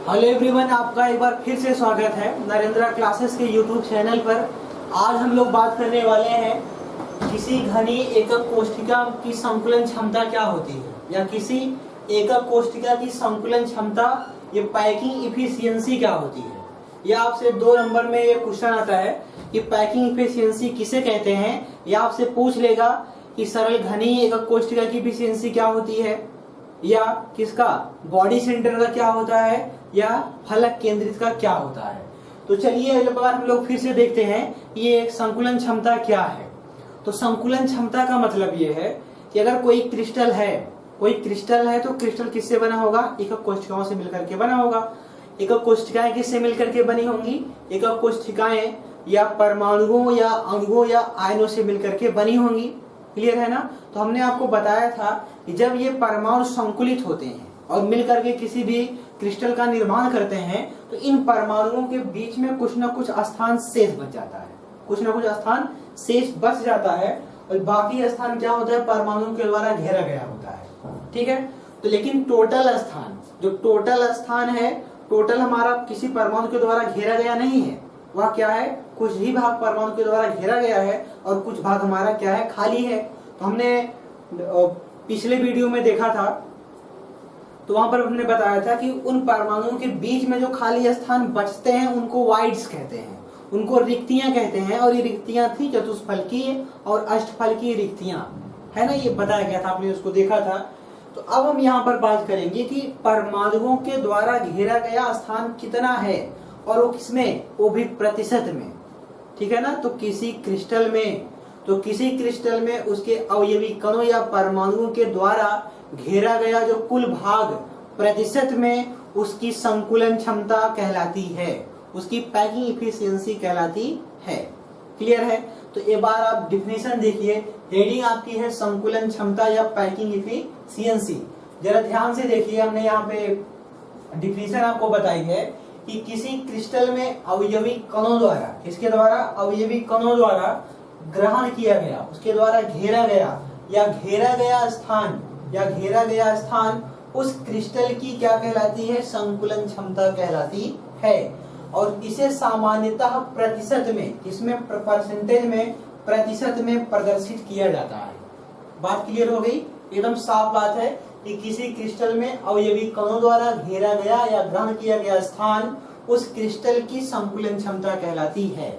Hello everyone, आपका एक बार फिर से स्वागत है नरेंद्र क्लासेस के यूट्यूब चैनल पर। आज हम लोग बात करने वाले हैं किसी घनी एकक कोष्ठिका की संकुलन क्षमता क्या होती है, या किसी एकक कोष्ठिका की संकुलन क्षमता, ये पैकिंग इफिशियंसी क्या होती है। यह आपसे 2 नंबर में ये क्वेश्चन आता है कि पैकिंग इफिशियंसी किसे कहते हैं। यह आपसे पूछ लेगा कि सरल घनी एकक कोष्ठिका की इफिशियंसी क्या होती है, या किसका बॉडी सेंटर का क्या होता है, या फलक केंद्रित का क्या होता है। तो चलिए एक बार हम लोग फिर से देखते हैं ये एक संकुलन क्षमता क्या है। तो संकुलन क्षमता का मतलब ये है कि अगर कोई क्रिस्टल है तो क्रिस्टल किससे बना होगा, एकक कोष्ठिकाओं से मिलकर के बना होगा। एकक कोष्ठिकाएं किससे मिलकर के बनी होंगी, एकक कोष्ठिकाएं या परमाणुओं या अणुओं या आयनों से मिलकर के बनी होंगी। क्लियर है ना। तो हमने आपको बताया था कि जब ये परमाणु संकुलित होते हैं और मिलकर के किसी भी क्रिस्टल का निर्माण करते हैं तो इन परमाणुओं के बीच में कुछ ना कुछ स्थान शेष बच जाता है, और बाकी स्थान क्या होता है, परमाणुओं के द्वारा घेरा गया होता है। ठीक है। तो लेकिन टोटल स्थान है, टोटल हमारा किसी परमाणु के द्वारा घेरा गया नहीं है। वह क्या है, कुछ ही भाग परमाणु के द्वारा घेरा गया है और कुछ भाग हमारा क्या है, खाली है। तो हमने पिछले वीडियो में देखा था, तो वहां पर हमने बताया था कि उन परमाणुओं के बीच में जो खाली स्थान बचते हैं उनको वाइड्स कहते हैं, उनको रिक्तियां कहते हैं। और ये रिक्तियां थी चतुष्फलकीय और अष्टफलकीय रिक्तियां, है ना, ये बताया गया था, आपने उसको देखा था। तो अब हम यहाँ पर बात करेंगे कि परमाणुओं के द्वारा घेरा गया स्थान कितना है, और वो किसमें, वो भी प्रतिशत में। ठीक है ना। तो किसी क्रिस्टल में उसके अवयवी कणों या परमाणुओं के द्वारा घेरा गया जो कुल भाग प्रतिशत में उसकी संकुलन क्षमता कहलाती है, उसकी पैकिंग इफिशियंसी कहलाती है। क्लियर है। तो एक बार आप डिफिनेशन देखिए, हेडिंग आपकी है संकुलन क्षमता या पैकिंग इफिशियंसी। जरा ध्यान से देखिए, हमने यहाँ पे डिफिनेशन आपको बताई है कि किसी क्रिस्टल में अवयवी कणों द्वारा, इसके द्वारा अवयवी कणों द्वारा ग्रहण किया गया, उसके द्वारा घेरा गया स्थान उस क्रिस्टल की क्या कहलाती है, संकुलन क्षमता कहलाती है। और इसे सामान्यतः प्रतिशत में, इसमें परसेंटेज में, प्रतिशत में प्रदर्शित किया जाता है। बात क्लियर हो गई, एकदम साफ बात है कि किसी क्रिस्टल में अवयवी कणों द्वारा घेरा गया या ग्रहण किया गया स्थान उस क्रिस्टल की संकुलन क्षमता कहलाती है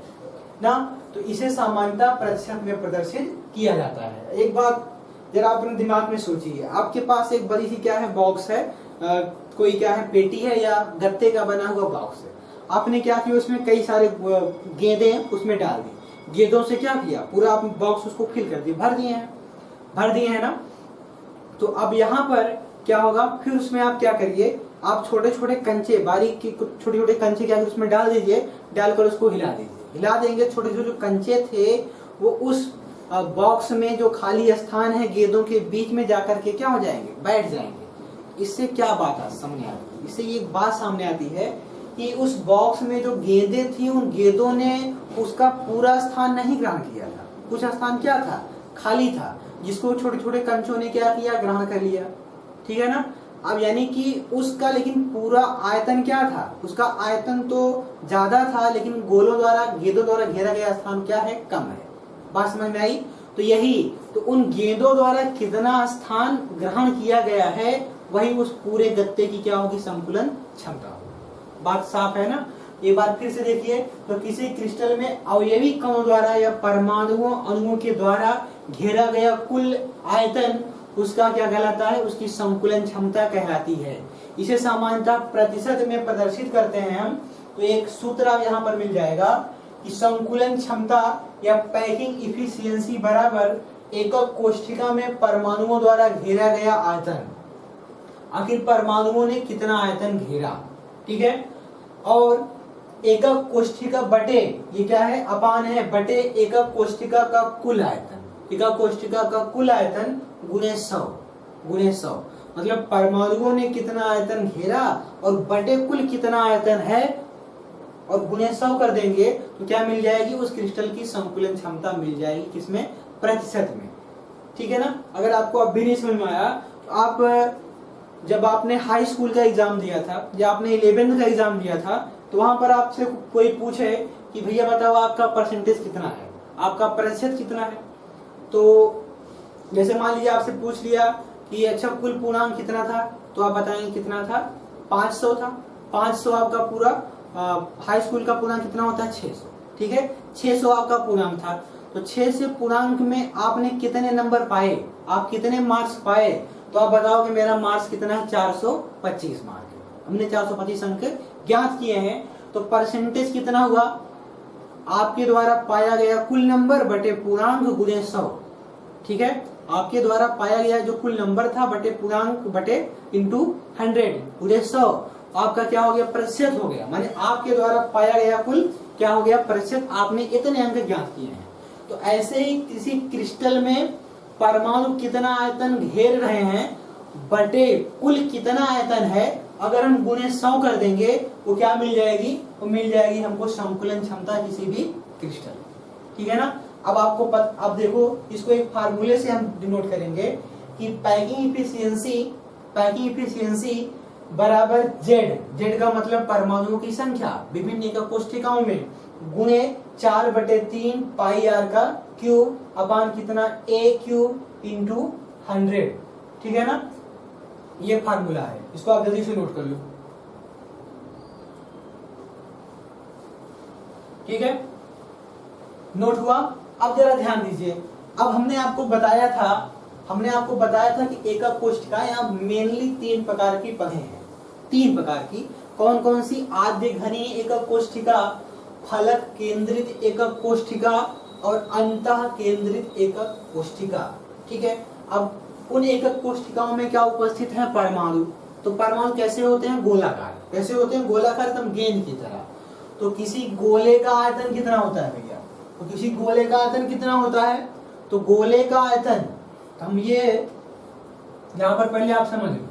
ना। तो इसे सामान्यतः प्रतिशत में प्रदर्शित किया जाता है। एक बात जरा अपने दिमाग में सोचिए, आपके पास एक बड़ी सी क्या है, बॉक्स है, कोई क्या है, पेटी है या गत्ते का बना हुआ बॉक्स है। आपने क्या किया, उसमें कई सारे गेंदे उसमें डाल दी, गेंदों से क्या किया, पूरा आप बॉक्स उसको फिल कर दिए, भर दिए हैं ना। तो अब यहाँ पर क्या होगा, फिर उसमें आप क्या करिए, आप छोटे छोटे कंचे, बारीक की छोटे छोटे कंचे क्या उसमें डाल दीजिए, डालकर उसको हिला देंगे। छोटे छोटे जो कंचे थे वो उस बॉक्स में जो खाली स्थान है गेंदों के बीच में जाकर के क्या हो जाएंगे, बैठ जाएंगे। इससे क्या बात सामने आती है, इससे ये बात सामने आती है कि उस बॉक्स में जो गेंदें थी उन गेंदों ने उसका पूरा स्थान नहीं ग्रहण किया था, कुछ स्थान क्या था, खाली था, जिसको छोटे छोटे कंचों ने क्या किया, ग्रहण कर लिया। ठीक है ना। अब यानी कि उसका लेकिन पूरा आयतन क्या था, उसका आयतन तो ज्यादा था, लेकिन गेंदों द्वारा घेरा गया स्थान क्या है, कम है। बात समझ में आई। तो उन गेंदों द्वारा कितना स्थान ग्रहण किया गया है वही उस पूरे गत्ते की क्या होगी, संकुलन क्षमता होगी। बात साफ है ना। एक बार फिर से देखिए, तो किसी क्रिस्टल में अवयवी कणों द्वारा या परमाणुओं अणुओं के द्वारा घेरा गया कुल आयतन उसका क्या कहलाता है, उसकी संकुलन क्षमता कहलाती है। इसे सामान्यतः प्रतिशत में प्रदर्शित करते हैं हम। तो एक सूत्र आप यहाँ पर मिल जाएगा कि संकुलन क्षमता या पैकिंग इफिशियंसी बराबर एकक कोष्ठिका में परमाणुओं द्वारा घेरा गया आयतन। आखिर परमाणुओं ने कितना आयतन घेरा, ठीक है, और एकक कोष्ठिका बटे, ये क्या है, अपान है, बटे एकक कोष्ठिका का कुल आयतन। एकक कोष्ठिका का कुल आयतन गुणे 100, मतलब परमाणुओं ने कितना आयतन घेरा और बटे कुल कितना आयतन है, और गुणे 100 कर देंगे तो क्या मिल जाएगी, उस क्रिस्टल की संकुलन क्षमता मिल जाएगी, किसमें, प्रतिशत में। ठीक है ना। अगर आपको अब भी नहीं समझ में आया तो आप जब आपने हाई स्कूल का एग्जाम दिया था या आपने 11th का एग्जाम दिया था, तो वहां पर आपसे कोई पूछे कि भैया बताओ आपका परसेंटेज कितना है, आपका प्रतिशत कितना है, तो जैसे मान लीजिए आपसे पूछ लिया कि अच्छा कुल पूर्णांक कितना था, तो आप बताएंगे कितना था, 500 था। 500 आपका पूरा हाई स्कूल का पूर्णांक कितना होता है, 600। ठीक है, 600 आपका पूर्णांक था। तो 6 से पूर्णांक में आपने कितने नंबर पाए, आप कितने मार्क्स पाए, तो आप बताओ कि मेरा मार्क्स कितना है, 425 मार्क। हमने 425 अंक ज्ञात किए हैं। तो परसेंटेज कितना हुआ, आपके द्वारा पाया गया कुल नंबर बटे पूर्णांक गुणे 100। ठीक है, आपके द्वारा पाया गया जो कुल नंबर था बटे पूर्णांक बटे इंटू 100 गुणे 100, आपका क्या हो गया, प्रतिशत हो गया। माने आपके द्वारा पाया गया कुल क्या हो गया, प्रतिशत। आपने इतने अंक ज्ञात किए हैं। तो ऐसे ही किसी क्रिस्टल में परमाणु कितना आयतन घेर रहे हैं बटे कुल कितना आयतन है, अगर हम गुणे 100 कर देंगे वो क्या मिल जाएगी, वो मिल जाएगी हमको संकुलन क्षमता किसी भी क्रिस्टल। ठीक है ना। अब आपको अब देखो इसको एक फार्मूले से हम डिनोट करेंगे कि पैकिंग इफिशियंसी बराबर जेड का मतलब परमाणुओं की संख्या विभिन्न एकक कोष्ठिकाओं में गुणे 4/3 पाई आर का क्यूब अपान कितना ए क्यूब इंटू 100। ठीक है ना, ये फार्मूला है, इसको आप जल्दी से नोट कर लो। ठीक है, नोट हुआ। अब जरा ध्यान दीजिए, अब हमने आपको बताया था कि एकक कोष्ठिका यहाँ मेनली 3 प्रकार की पदें हैं। 3 प्रकार की, कौन कौन सी, आद्य घनीय एकक कोष्ठिका, फलक केंद्रित एकक कोष्ठिका और अंतः केंद्रित एकक कोष्ठिका। ठीक है, अब उन एकक कोष्ठिकाओं में क्या उपस्थित है, परमाणु। तो परमाणु कैसे होते हैं, गोलाकार। कैसे होते हैं, गोलाकार, एकदम गेंद की तरह। तो किसी गोले का आयतन कितना होता है भैया, तो किसी गोले का आयतन कितना होता है, तो गोले का आयतन हम ये यहाँ पर पहले आप समझ लो।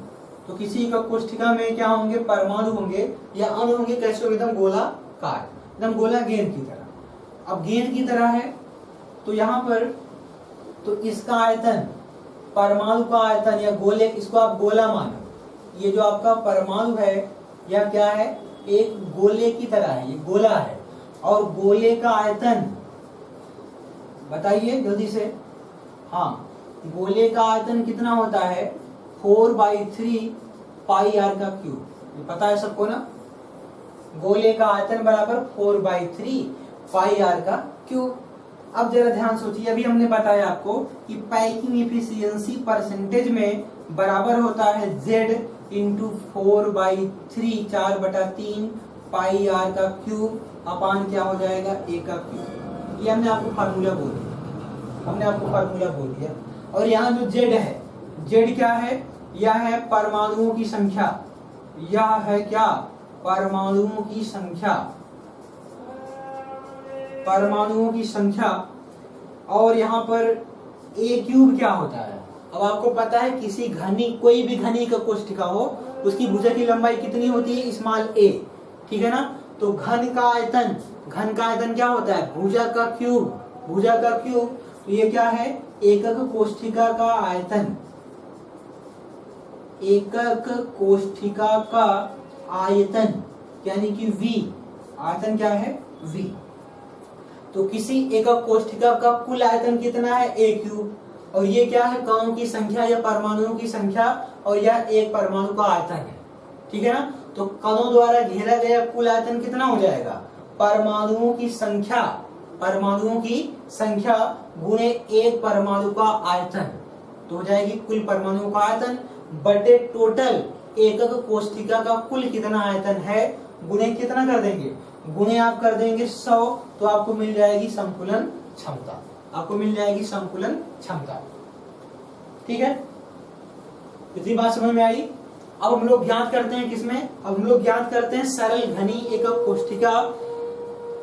तो किसी एकक कोष्ठिका में क्या होंगे, परमाणु होंगे या अणु होंगे, कैसे होंगे, एकदम गोलाकार, एकदम गोला गेंद की तरह। अब गेंद की तरह है तो यहाँ पर तो इसका आयतन, परमाणु का आयतन या गोले, इसको आप गोला मानो। ये जो आपका परमाणु है या क्या है, एक गोले की तरह है, ये गोला है। और गोले का आयतन बताइए जल्दी से, हाँ, गोले का आयतन कितना होता है, 4/3 पाई आर का क्यूब। ये पता है सबको ना, गोले का आयतन बराबर 4/3 पाई आर का क्यूब। अब जरा ध्यान सोचिए, अभी हमने बताया आपको कि पैकिंग इफिशियंसी परसेंटेज में बराबर होता है Z इंटू 4/3 4/3 पाई आर का क्यूब अपान क्या हो जाएगा, ए का क्यूब। ये हमने आपको फार्मूला बोल दिया। और यहाँ जो Z है, Z क्या है, यह है परमाणुओं की संख्या। यह है क्या, परमाणुओं की संख्या। और यहाँ पर ए क्यूब क्या होता है। अब आपको पता है किसी घनी, कोई भी घनी का कोष्ठिका हो, उसकी भुजा की लंबाई कितनी होती है, स्मॉल a। ठीक है ना। तो घन का आयतन क्या होता है, भुजा का क्यूब। तो ये क्या है, एकक कोष्ठिका का आयतन, यानी कि V। आयतन क्या है, V। तो किसी एकक कोष्ठिका का कुल आयतन कितना है, a क्यूब। और ये क्या है, कणों की संख्या या परमाणुओं की संख्या, और यह एक परमाणु का आयतन है। ठीक है ना। तो कणों द्वारा घेरा गया कुल आयतन कितना हो जाएगा, परमाणुओं की संख्या गुणे एक परमाणु का आयतन। तो हो जाएगी कुल परमाणुओं का आयतन बटे टोटल एकक कोष्ठिका का कुल कितना आयतन है, गुणे कितना कर देंगे, गुणे आप कर देंगे 100, तो आपको मिल जाएगी संकुलन क्षमता। ठीक है, इतनी बात समझ में आई। अब हम लोग ज्ञात करते हैं किसमें, अब हम लोग ज्ञात करते हैं सरल घनी एकक कोष्ठिका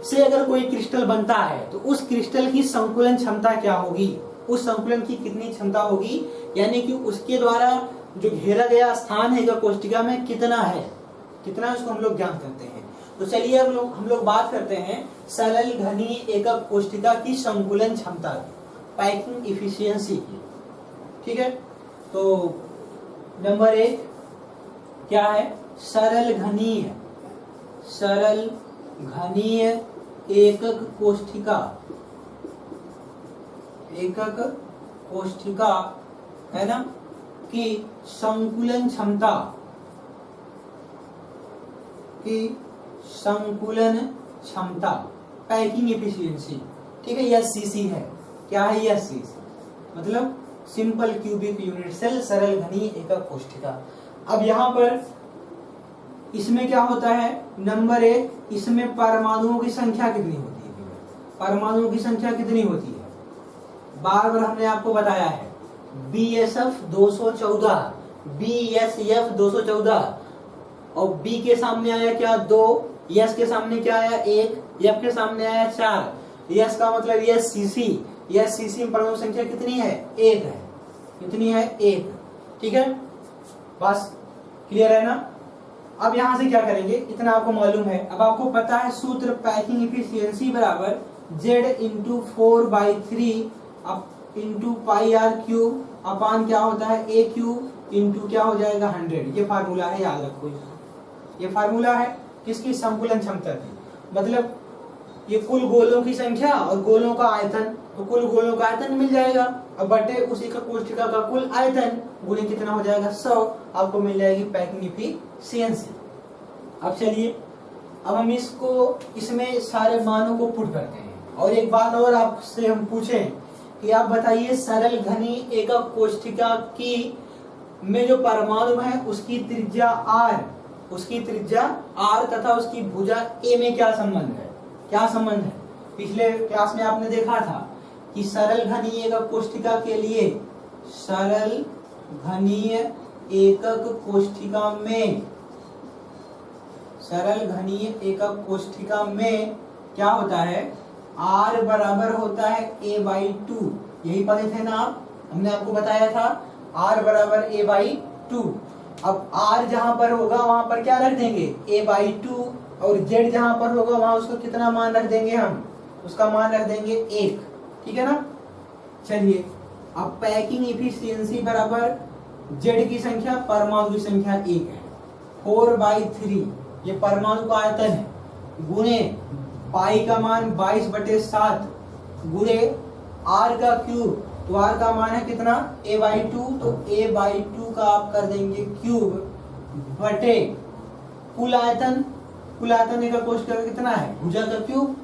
से अगर कोई क्रिस्टल बनता है तो उस क्रिस्टल की संकुलन क्षमता क्या होगी, उस संकुलन की कितनी क्षमता होगी, यानी कि उसके द्वारा जो घेरा गया स्थान है एकक कोष्ठिका में कितना है, उसको हम लोग ज्ञात करते हैं। तो चलिए अब हम लोग बात करते हैं सरल घनी एकक कोष्ठिका की संकुलन क्षमता की, पैकिंग इफिशियंसी की। ठीक है, तो नंबर 1 क्या है? सरल घनीय, सरल घनीय एकक कोष्ठिका, एकक कोष्ठिका है ना, की संकुलन क्षमता, की संकुलन क्षमता, पैकिंग एफिशिएंसी, ठीक है, यह सीसी है। क्या है? यह सीसी मतलब सिंपल क्यूबिक यूनिट सेल, सरल घनीय एकक कोष्ठिका। अब यहाँ पर इसमें क्या होता है? नंबर 1, इसमें परमाणुओं की संख्या कितनी होती है? परमाणुओं की संख्या कितनी होती है? बार बार हमने आपको बताया है, BSF 214, BSF 214, और B के सामने आया क्या? 2, S के सामने क्या आया? 1, F के सामने आया 4, S का मतलब यह CC, यह CC में परमाणु संख्या कितनी है? 1 है। कितनी है? 1। ठीक है, बस क्लियर है ना? अब यहां से क्या करेंगे, इतना आपको मालूम है। अब आपको पता है सूत्र, पैकिंग एफिशिएंसी बराबर Z into 4/3 into pi r cube upon क्या होता है? A क्यूब इंटू क्या हो जाएगा? 100। ये फार्मूला है, याद रखो। ये फार्मूला है किसकी? संकुलन क्षमता की। मतलब ये कुल गोलों की संख्या और गोलों का आयतन, तो कुल गोलों का आयतन मिल जाएगा, अब बटे उसी का कोष्ठिका का कुल आयतन गुणे कितना हो जाएगा? 100, आपको मिल जाएगी पैकिंग एफिशिएंसी। अब चलिए, अब हम इसको, इसमें सारे मानों को पुट करते हैं। और एक बात और आपसे हम पूछें कि आप बताइए, सरल घनी एकक कोष्ठिका की में जो परमाणु है उसकी त्रिज्या R, उसकी त्रिज्या R तथा उसकी भुजा A में क्या संबंध है? क्या संबंध है? पिछले क्लास में आपने देखा था कि सरल घनीय एकक कोष्ठिका के लिए, सरल घनीय एकक कोष्ठिका में, सरल घनीय एकक कोष्ठिका में क्या होता है? R बराबर होता है A/2। यही पढ़े थे ना आप, हमने आपको बताया था R बराबर A/2। अब R जहां पर होगा वहां पर क्या रख देंगे? A/2, और Z जहां पर होगा वहां उसको कितना मान रख देंगे? हम उसका मान रख देंगे 1। ठीक है ना? चलिए, अब पैकिंग एफिशिएंसी बराबर Z की संख्या, परमाणु की संख्या 1 है, 4/3 ये परमाणु का आयतन है, गुणे पाई का मान 22/7 गुणे R का क्यूब, तो R का मान है कितना? A/2, तो A/2 का आप कर देंगे क्यूब बटे कुल आयतन, कुल आयतन एकक कोष्ठिका कितना है? भुजा का क्यूब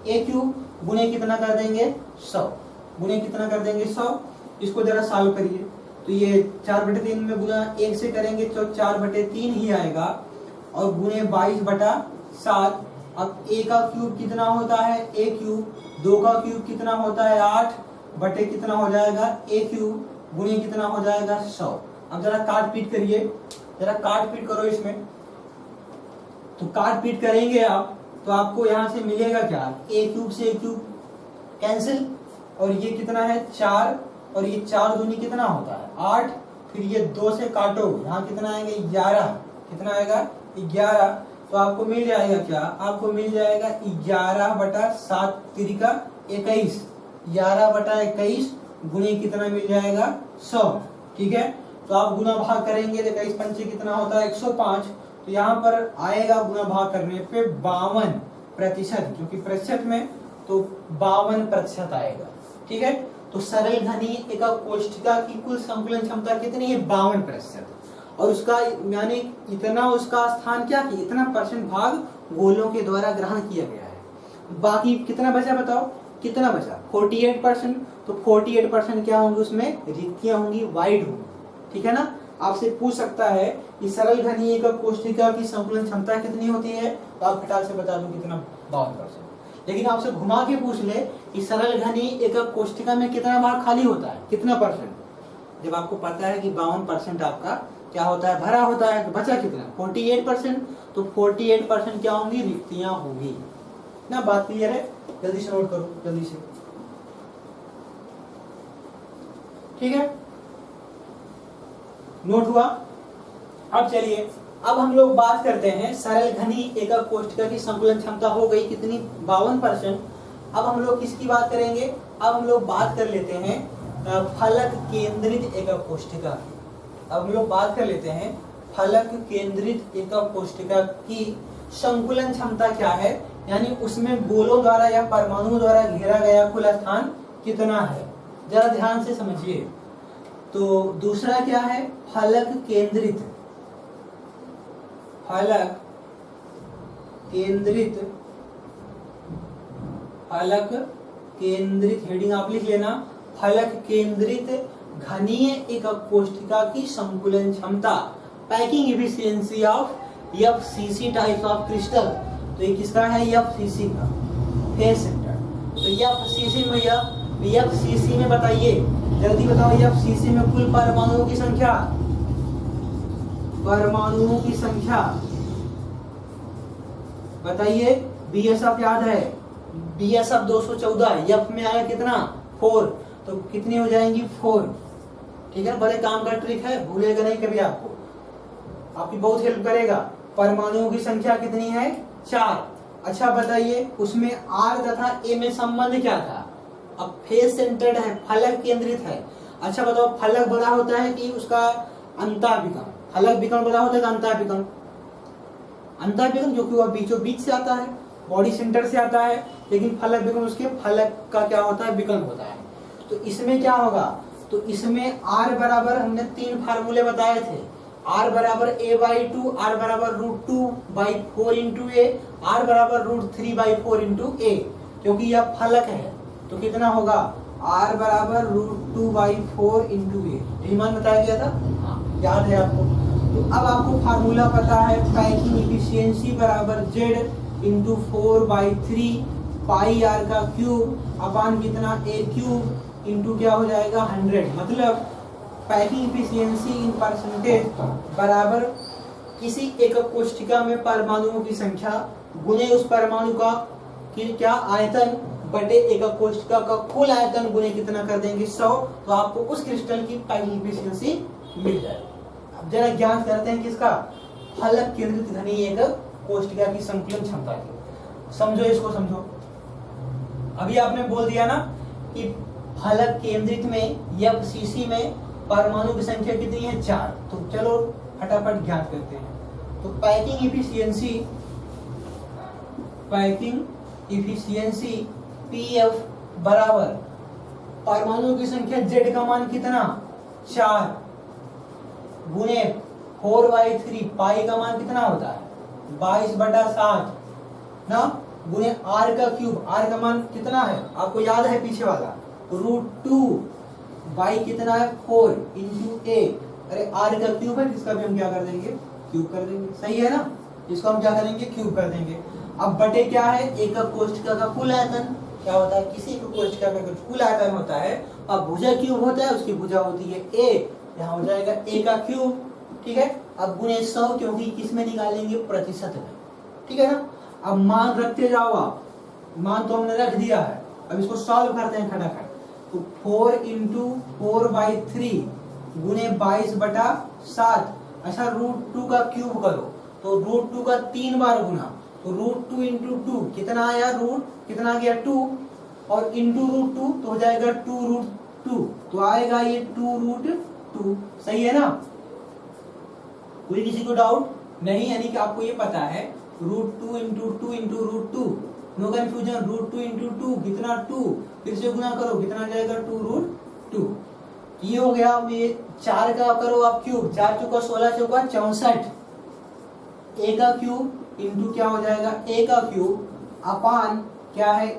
A क्यूब गुणे कितना कर देंगे? 100, गुणे कितना कर देंगे? 100। इसको जरा सॉल्व करिए, तो ये 4/3 में गुना 1 से करेंगे तो 4/3 ही आएगा, और गुणे 22/7। अब A का क्यूब कितना होता है? A क्यूब, 2 का क्यूब कितना होता है? 8 बटे कितना हो जाएगा? A क्यूब गुणे कितना हो जाएगा? 100। अब जरा काट पीट करिए, जरा काट पीट करो इसमें, तो काट पीट करेंगे आप तो आपको यहां से मिलेगा क्या? A क्यूब से A क्यूब कैंसिल, और ये कितना है? 4, और ये 4 दूनी कितना होता है? 8, फिर ये 2 से काटो, यहाँ कितना आएगा? 11। कितना आएगा? 11। तो आपको मिल जाएगा क्या? आपको मिल जाएगा 11/7 तिरिका 21, 11/21 गुणे कितना मिल जाएगा? 100। ठीक है, तो आप गुना भाग करेंगे तो 21 पंचे कितना होता है? 105। तो यहाँ पर आएगा गुना भाग करने पे 52%, क्योंकि प्रतिशत में तो 52% आएगा। ठीक है, तो सरल घनी एकक कोष्ठिका की कुल संकुलन क्षमता कितनी है? 52%, और उसका यानी इतना उसका स्थान क्या कि इतना परसेंट भाग गोलों के द्वारा ग्रहण किया गया है। बाकी कितना बचा बताओ? कितना बचा? 48%। तो 48% क्या होंगे? उसमें रिक्तियां होंगी, वाइड होंगी। ठीक है ना? आपसे पूछ सकता है कि सरल घनी एकक कोष्ठिका की संकुलन क्षमता कितनी होती है, तो आप फटाक से बता दो कितना? 52%। लेकिन आपसे घुमा के पूछ ले कि सरल घनी एकक कोष्ठिका में कितना भाग खाली होता है, कितना परसेंट? जब आपको पता है कि 52% आपका क्या होता है? भरा होता है, तो बचा कितना? 48%। तो 48% क्या होंगी? रिक्तियां होंगी ना। बात क्लियर है? जल्दी से नोट करो, जल्दी से। ठीक है, नोट हुआ? अब चलिए, अब हम लोग बात करते हैं सरल घनी एकक कोष्ठिका की संकुलन क्षमता हो गई कितनी? 52%। अब हम लोग किसकी बात करेंगे? अब हम लोग बात कर लेते हैं फलक केंद्रित एकक कोष्ठिका की। अब हम लोग बात कर लेते हैं फलक केंद्रित एकक कोष्ठिका की संकुलन क्षमता क्या है, यानी उसमें गोलों द्वारा या परमाणुओं द्वारा घेरा गया कुल स्थान कितना है। जरा ध्यान से समझिए। तो दूसरा क्या है, फलक केंद्रित, फलक केंद्रित, फलक केंद्रित, हेडिंग आप लिख लेना, फलक केंद्रित घनीय एकक कोष्ठिका की संकुलन क्षमता, packing efficiency of FCC types of crystal. तो ये किसका है, एफसीसी का, फेस सेंटर। तो एफसीसी में, एफसीसी में बताइए, जल्दी बताओ, एफसीसी में कुल परमाणुओं की संख्या, परमाणुओं की संख्या बताइए। बीएसएफ याद है, बीएसएफ 214, एफ में आया कितना 4, तो कितनी हो जाएंगी 4। ठीक है, बड़े काम का ट्रिक है, भूलेगा नहीं कभी, आपको आपकी बहुत हेल्प करेगा। परमाणुओं की संख्या कितनी है 4। अच्छा बताइए, उसमें आर तथा ए में संबंध क्या था। अब फेस सेंटर्ड है, फलक केंद्रित है। अच्छा बताओ, फलक बड़ा होता है कि उसका अंतःविकर्ण, फलक विकर्ण बड़ा होता है कि अंतःविकर्ण, अंतःविकर्ण, जो कि वह बीचों बीच से आता है, बॉडी सेंटर से आता है, लेकिन फलक विकर्ण उसके फलक का क्या होता है, विकर्ण होता है। तो इसमें क्या होगा, तो इसमें आर बराबर, हमने 3 फार्मूले बताए थे, आर बराबर a/2, आर बराबर √2/4 इंटू ए, आर बराबर √3/4 इंटू ए, क्योंकि यह फलक है। तो कितना होगा, आर बराबर √2/4 इंटू ए, यही मान बताया गया था, हाँ याद है आपको। तो अब आपको फार्मूला पता है, पैकिंग इफिशियंसी बराबर z इंटू 4/3 पाई आर का क्यूब अपान कितना a क्यूब इंटू क्या हो जाएगा 100। मतलब पैकिंग इफिशियंसी इन परसेंटेज बराबर किसी एकक कोष्ठिका में परमाणुओं की संख्या गुने उस परमाणु का क्या आयतन बटे एकक कोष्ठिका का कुल आयतन गुने कितना कर देंगे 100, तो आपको उस क्रिस्टल की पैकिंग इफिशियंसी मिल जाएगी। अब जरा ज्ञान करते हैं किसका, फलक केंद्रित घनीय एकक कोष्ठिका की संकुलन क्षमता की। समझो इसको, समझो। अभी आपने बोल दिया ना कि फलक केंद्रित में एफसीसी में परमाणु की संख्या कितनी है 4। तो चलो फटाफट ज्ञात करते हैं। तो packing efficiency, packing efficiency PF बराबर परमाणुओं की संख्या z का मान कितना 4 गुने 4/3, पाई का मान कितना होता है 22/7 ना, गुने r का क्यूब, r का मान कितना है आपको याद है पीछे वाला, √2 बाई कितना है 4 इंटू ए। अरे r का क्यूब है, जिसका भी हम क्या कर देंगे क्यूब कर देंगे, सही है ना, इसको हम क्या करेंगे क्यूब कर देंगे। अब बटे क्या है, एकक कोष्ठिका का कुल आयतन क्या होता है, किसी एकक कोष्ठिका का कुल आयतन होता है, अब भुजा क्यूब होता है, उसकी भुजा होती है a, यहाँ हो जाएगा a का क्यूब। ठीक है, अब गुने 100, क्योंकि किस में निकालेंगे प्रतिशत में, ठीक है ना। अब मान रखते जाओ आप, मान तो हमने रख दिया है, अब इसको सॉल्व करते हैं खटाखट। तो 4 इंटू 4/3 गुने 22/7। अच्छा √2 का क्यूब करो, तो √2 का 3 बार गुना, तो √2 इंटू 2 कितना आया, रूट कितना गया 2, और इंटू √2 तो हो जाएगा 2√2, तो आएगा ये 2√2। सही है ना, कोई किसी को डाउट नहीं, यानी कि आपको ये पता है √2 into 2 into √2, no confusion. √2 into 2 कितना 2, फिर से गुना करो कितना आ जाएगा 2√2। ये हो गया। अब ये 4 का करो आप क्यूब, 4 चौका 16 चौका 64, a का क्यूब इंटू क्या हो जाएगा a का क्यूब अपान क्या है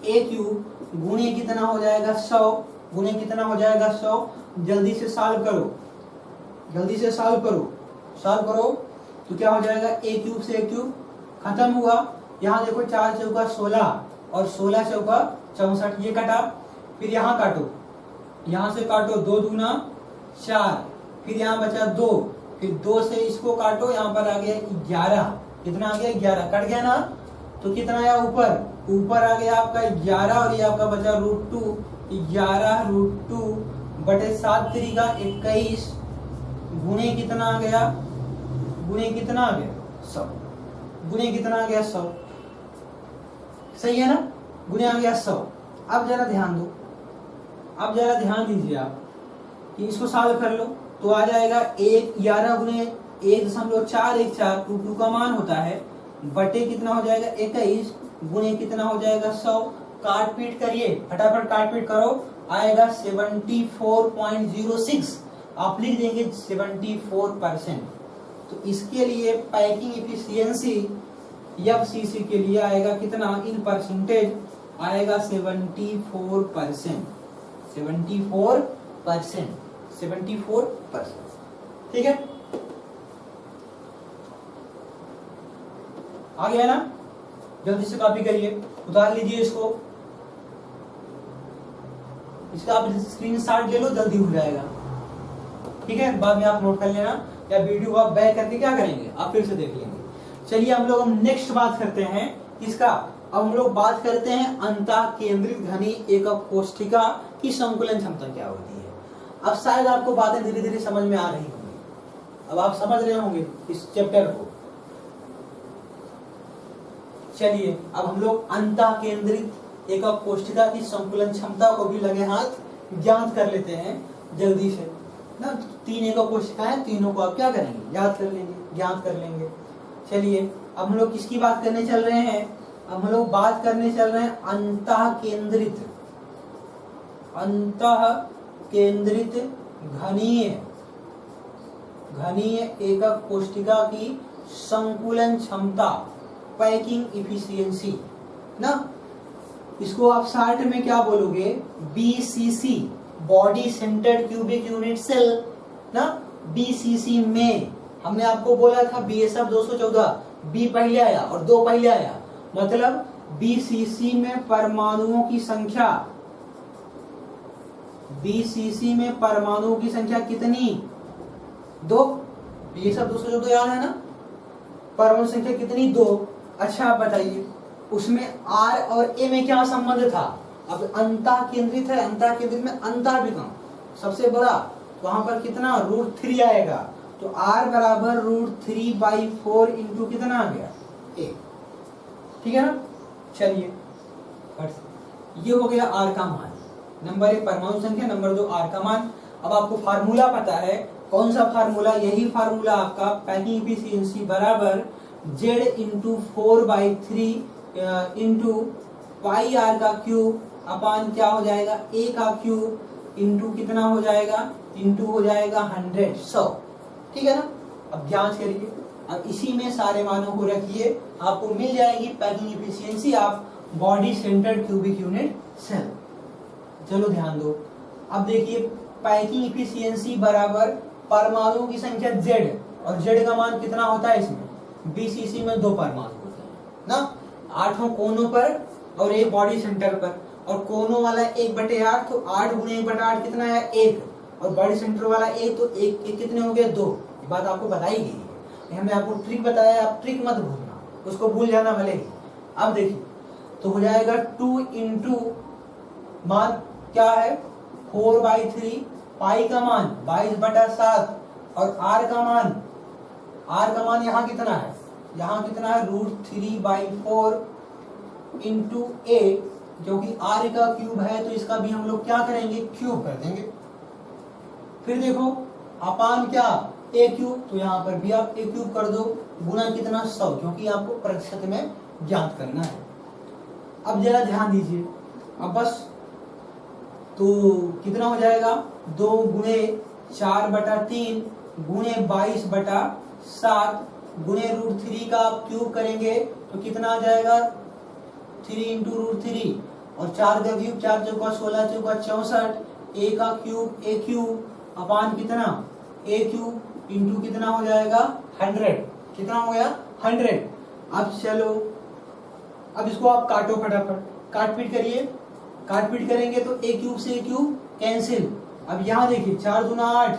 a क्यूब गुणे कितना हो जाएगा 100, गुणे कितना हो जाएगा 100। जल्दी से सॉल्व करो, जल्दी से सॉल्व करो, सॉल्व करो तो क्या हो जाएगा a क्यूब से a क्यूब खत्म हुआ। यहाँ देखो 4 चौका 16 और 16 चौका 64, ये कटा, फिर यहाँ काटो, यहाँ से काटो 2 दूना 4, फिर यहाँ बचा 2, फिर 2 से इसको काटो, यहाँ पर आ गया 11, कितना आ गया 11, कट गया ना, तो कितना आया ऊपर, ऊपर आ गया आपका 11 और ये आपका बचा √2, 11√2 बटे 7 3 21 गुणे कितना आ गया, गुणे कितना आ गया 100, गुणे कितना आ गया 100, सही है ना, गुणे आ गया 100। अब जरा ध्यान दो, अब जरा ध्यान दीजिए आप कि इसको सॉल्व कर लो, तो आ जाएगा 11 गुणे 1.414 टू का मान होता है, बटे कितना हो जाएगा 21 गुणे कितना हो जाएगा 100। काट पीट करिए, फटाफट काट पीट करो, आएगा 74.06। आप लिख देंगे 74%। तो इसके लिए पैकिंग इफिशियंसी एफसीसी के लिए आएगा कितना इन परसेंटेज, आएगा 74%। 74%। ठीक है, आ गया ना? जल्दी से कॉपी करिए, उतार लीजिए इसको, इसका आप स्क्रीनशॉट ले लो, जल्दी हो जाएगा। ठीक है, बाद में आप नोट कर लेना, या वीडियो आप बैक करके क्या करेंगे, आप फिर से देख लेंगे। चलिए हम नेक्स्ट बात करते हैं किसका, अब हम लोग बात करते हैं अंतः केंद्रित घनी एकक कोष्ठिका की संकुलन क्षमता क्या होती है। अब शायद आपको बातें धीरे धीरे समझ में आ रही होंगी, अब आप समझ रहे होंगे इस चैप्टर को। चलिए अब हम लोग अंतः केंद्रित एकक कोष्ठिका की संकुलन क्षमता को भी लगे हाथ ज्ञात कर लेते हैं जल्दी से ना। 3 एकक कोशिकाएं, तीनों को आप क्या करेंगे, याद कर लेंगे, ज्ञात कर लेंगे। चलिए अब हम लोग किसकी बात करने चल रहे हैं, अब हम लोग बात करने चल रहे हैं अंतः केंद्रित घनीय एकक कोष्ठिका की संकुलन क्षमता, पैकिंग इफिशियंसी ना। इसको आप शॉर्ट में क्या बोलोगे, BCC, body centred cubic unit cell ना। बीसीसी में हमने आपको बोला था बीएसएफ 214, बी पहले आया और 2 पहले आया, मतलब बीसीसी में परमाणुओं की संख्या, बीसीसी में परमाणुओं की संख्या कितनी, 2। बीएसएफ 214 याद है ना, परमाणु संख्या कितनी, 2। अच्छा आप बताइए उसमें आर और ए में क्या संबंध था। अब अंतः केंद्रित है, अंतः केंद्रित में अंतः विकर्ण सबसे बड़ा, वहां पर कितना √3 आएगा, तो r बराबर √3/4 इंटू कितना आ गया, a। ठीक है ना। चलिए ये हो गया r का मान, नंबर 1 परमाणु संख्या, नंबर 2 r का मान। अब आपको फार्मूला पता है, कौन सा फार्मूला, यही फार्मूला आपका पैकिंग इफिशियंसी बराबर z into 4/3 into pi r का क्यूब अपान क्या हो जाएगा, a का क्यूब इंटू कितना हो जाएगा, इंटू हो जाएगा 100। ठीक है ना। अब जांच करिए, अब इसी में सारे मानों को रखिए, आपको मिल जाएगी packing efficiency of body centred cubic unit cell. चलो ध्यान दो, अब देखिए पैकिंग इफिशियंसी बराबर परमाणुओं की संख्या z, और z का मान कितना होता है इसमें, बीसीसी में 2 परमाणु होते हैं ना, 8 कोनों पर और एक बॉडी सेंटर पर, और कोनों वाला 1/8, तो 8 गुणे 1/8 कितना है, 1, और बॉडी सेंटर वाला 1, तो 1 कितने हो गए, 2। ये बात आपको बताई गई है, हमने आपको ट्रिक बताया, आप ट्रिक मत भूलना, उसको भूल जाना भले ही। अब देखिए तो हो जाएगा 2 इंटू मान क्या है 4/3, पाई का मान 22/7, और r का मान यहाँ कितना है, यहाँ कितना है √3/4 इंटू a, जो कि r का क्यूब है, तो इसका भी हम लोग क्या करेंगे, क्यूब कर देंगे। फिर देखो अपान क्या, a क्यूब, तो यहाँ पर भी आप a क्यूब कर दो, गुना कितना 100, क्योंकि आपको प्रतिशत में ज्ञात करना है। अब जरा ध्यान दीजिए, अब बस तो कितना हो जाएगा, 2 गुणे 4/3 गुणे 22/7 गुणे √3 का आप क्यूब करेंगे तो कितना आ जाएगा, 3 इंटू √3, और 4 का क्यूब 4 चौका 16 चौका 64, a का क्यूब a क्यूब अपान कितना a क्यूब इंटू कितना हो जाएगा 100, कितना हो गया 100। अब चलो अब इसको आप काटो, फटाफट काट पीट करिए, काट पीट करेंगे तो a क्यूब से a क्यूब कैंसिल। अब यहाँ देखिए 4 दूना 8,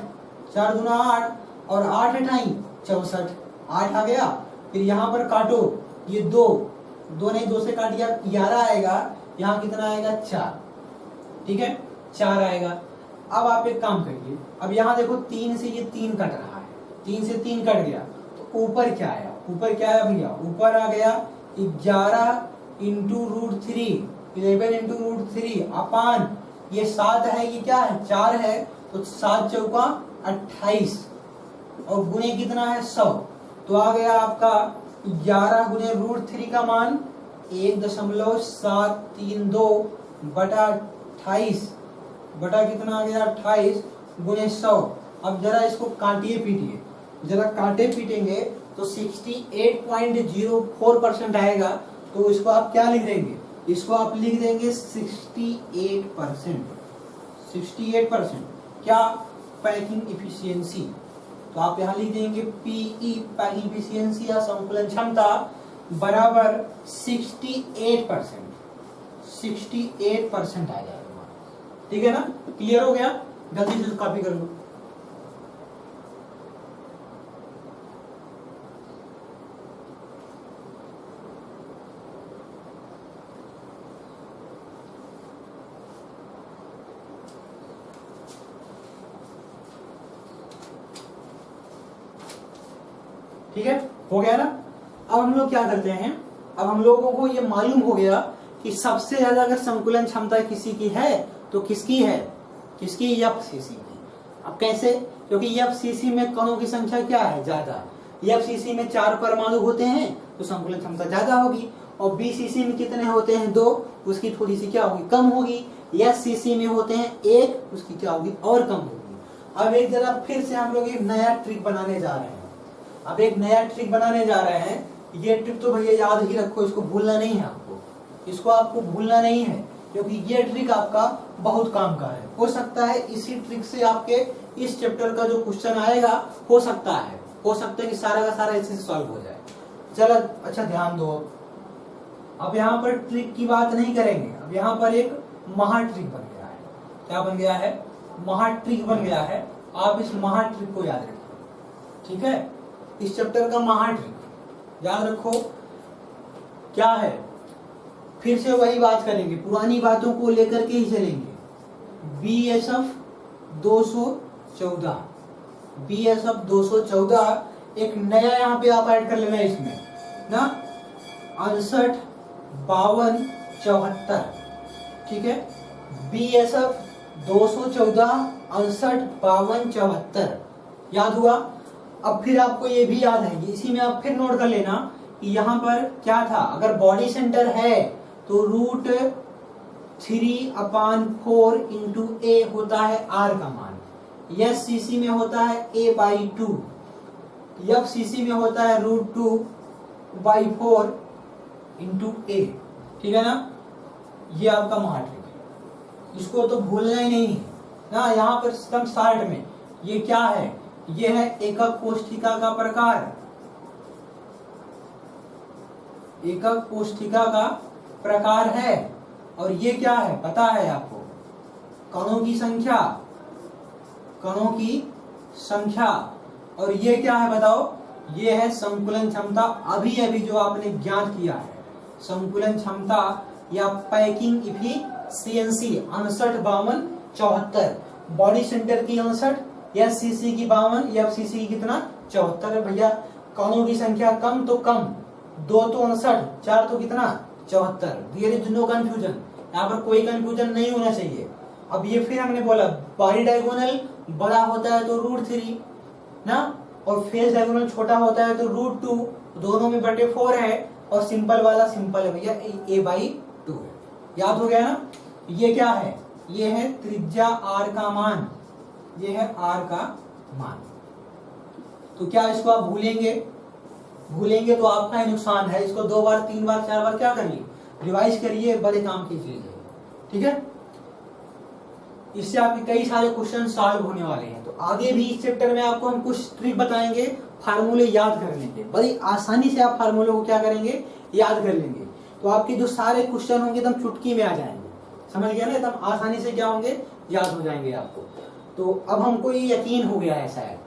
4 दूना 8 और 8 अठाई 64, 8 आ गया। फिर यहाँ पर काटो, ये 2 नहीं 2 से काट दिया 11 आएगा, यहाँ कितना आएगा 4, ठीक है 4 आएगा। अब आप एक काम करिए, अब यहाँ देखो 3 से ये 3 कट रहा है, 3 से 3 कट गया, तो ऊपर क्या आया, ऊपर क्या आया भैया, ऊपर आ गया 11 इंटू √3, 11 इंटू √3 अपान ये 7 है, ये क्या है 4 है, तो 7 चौका 28, और गुणे कितना है 100, तो आ गया आपका 11 गुणे √3 का मान 1.732 बटा 28 बटा कितना आ गया 28 गुणे 100। अब जरा इसको काटिए पीटिए, जरा काटे पीटेंगे तो 68.04% आएगा। तो इसको आप क्या लिख देंगे, इसको आप लिख देंगे 68%। 68% क्या, पैकिंग इफिशियंसी। तो आप यहाँ लिख देंगे पीई पैकिंग इफिशियंसी या संकुलन क्षमता बराबर 68%। 68% आ जाएगा, ठीक है ना। क्लियर हो गया, जल्दी से कॉपी कर लो। ठीक है, हो गया ना। अब हम लोग क्या करते हैं, अब हम लोगों को ये मालूम हो गया कि सबसे ज्यादा अगर संकुलन क्षमता किसी की है तो किसकी है, किसकी, एफसीसी की। अब कैसे, क्योंकि एफसीसी में कणों की संख्या क्या है, ज्यादा। एफसीसी में 4 परमाणु होते हैं तो संकुलन क्षमता ज्यादा होगी, और बीसीसी में कितने होते हैं 2, उसकी थोड़ी सी क्या होगी, कम होगी। एससीसी में होते हैं 1, उसकी क्या होगी, और कम होगी। अब एक जरा फिर से हम लोग एक नया ट्रिक बनाने जा रहे हैं। अब एक नया ट्रिक बनाने जा रहे हैं। ये ट्रिक तो भैया याद ही रखो, इसको भूलना नहीं है आपको, इसको आपको भूलना नहीं है, क्योंकि ये ट्रिक आपका बहुत काम का है। हो सकता है इसी ट्रिक से आपके इस चैप्टर का जो क्वेश्चन आएगा, हो सकता है कि सारा का सारा इसी से सॉल्व हो जाए। चलो अच्छा ध्यान दो, अब यहाँ पर ट्रिक की बात नहीं करेंगे, अब यहाँ पर एक महा ट्रिक बन गया है। क्या बन गया है, महा ट्रिक बन गया है। आप इस महा ट्रिक को याद रखिए, ठीक है। इस चैप्टर का महा ट्रिक याद रखो क्या है। फिर से वही बात करेंगे, पुरानी बातों को लेकर के ही चलेंगे। BSF 214, BSF 214 एक नया यहाँ पे आप ऐड कर लेना इसमें ना, 68 52 74, ठीक है। BSF 214 68 52 74 याद हुआ। अब फिर आपको ये भी याद है, इसी में आप फिर नोट कर लेना कि यहाँ पर क्या था, अगर बॉडी सेंटर है तो √3/4 इंटू ए होता है R का मान, SCC में होता है A/2, FCC में होता है √2/4 इंटू ए, ठीक है ना। ये आपका महाट्रिक है, इसको तो भूलना ही नहीं है ना। यहाँ पर एकदम शॉर्ट में ये क्या है, ये है एकक कोष्ठिका का प्रकार, एकक कोष्ठिका का प्रकार है। और ये क्या है पता है आपको, कणों की संख्या, कणों की संख्या। और ये क्या है बताओ, ये है संकुलन क्षमता, अभी अभी जो आपने ज्ञात किया है, संकुलन क्षमता या पैकिंग इफिशियंसी 68 52 74। बॉडी सेंटर की 68, एससीसी की 52, एफसीसी की कितना 74 है भैया। कणों की संख्या कम तो कम, 2 तो 69, 4 तो कितना 74। देयर इज नो कंफ्यूजन, यहाँ पर कोई कंफ्यूजन नहीं होना चाहिए। अब ये फिर हमने बोला बाहरी डायगोनल बड़ा होता है तो √3 ना, और फेस डायगोनल छोटा होता है तो √2, दोनों में बटे 4 है, और सिंपल वाला सिंपल है भैया A/2 है। याद हो गया ना। ये क्या है, ये है त्रिज्या R का मान, ये है R का मान। तो क्या इसको आप भूलेंगे, भूलेंगे तो आपका ही नुकसान है। इसको 2 बार 3 बार 4 बार क्या करिए, रिवाइज करिए, बड़े काम की चीज है, ठीक है। इससे आपके कई सारे क्वेश्चन सॉल्व होने वाले हैं। तो आगे भी इस चैप्टर में आपको हम कुछ ट्रिक बताएंगे, फार्मूले याद कर लेंगे, बड़ी आसानी से आप फार्मूले को क्या करेंगे, याद कर लेंगे। तो आपके जो सारे क्वेश्चन होंगे एकदम चुटकी में आ जाएंगे, समझ गया ना, एकदम आसानी से क्या होंगे, याद हो जाएंगे आपको। तो अब हमको ये यकीन हो गया है शायद,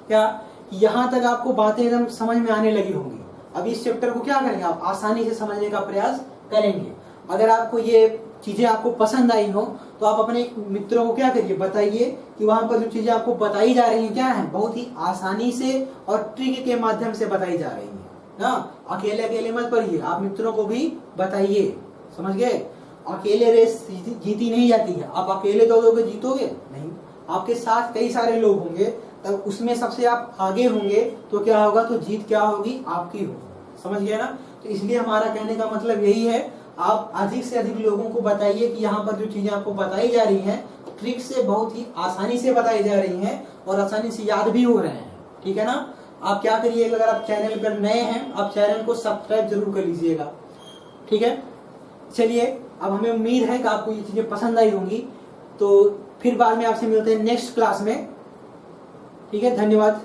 क्या यहाँ तक आपको बातें एकदम समझ में आने लगी होंगी। अब इस चैप्टर को क्या करेंगे, आप आसानी से समझने का प्रयास करेंगे। अगर आपको ये चीजें आपको पसंद आई हो तो आप अपने मित्रों को क्या करिए, बताइए कि वहां पर जो चीजें आपको बताई जा रही हैं क्या है, बहुत ही आसानी से और ट्रिक के माध्यम से बताई जा रही है ना। अकेले अकेले मत पढ़िए, आप मित्रों को भी बताइए, समझ गए। अकेले रेस जीती नहीं जाती है, आप अकेले दौड़ोगे जीतोगे नहीं, आपके साथ कई सारे लोग होंगे तब उसमें सबसे आप आगे होंगे तो क्या होगा, तो जीत क्या होगी, आपकी होगी। समझ गए ना? तो इसलिए हमारा कहने का मतलब यही है, आप अधिक से अधिक लोगों को बताइए कि यहाँ पर जो चीजें आपको बताई जा रही हैं ट्रिक से बहुत ही आसानी से बताई जा रही हैं और आसानी से याद भी हो रहे हैं। ठीक है ना? आप क्या करिए, अगर आप चैनल पर नए हैं आप चैनल को सब्सक्राइब जरूर कर लीजिएगा। ठीक है, चलिए अब हमें उम्मीद है कि आपको ये चीजें पसंद आई होंगी। तो फिर बाद में आपसे मिलते हैं नेक्स्ट क्लास में। ठीक है, धन्यवाद।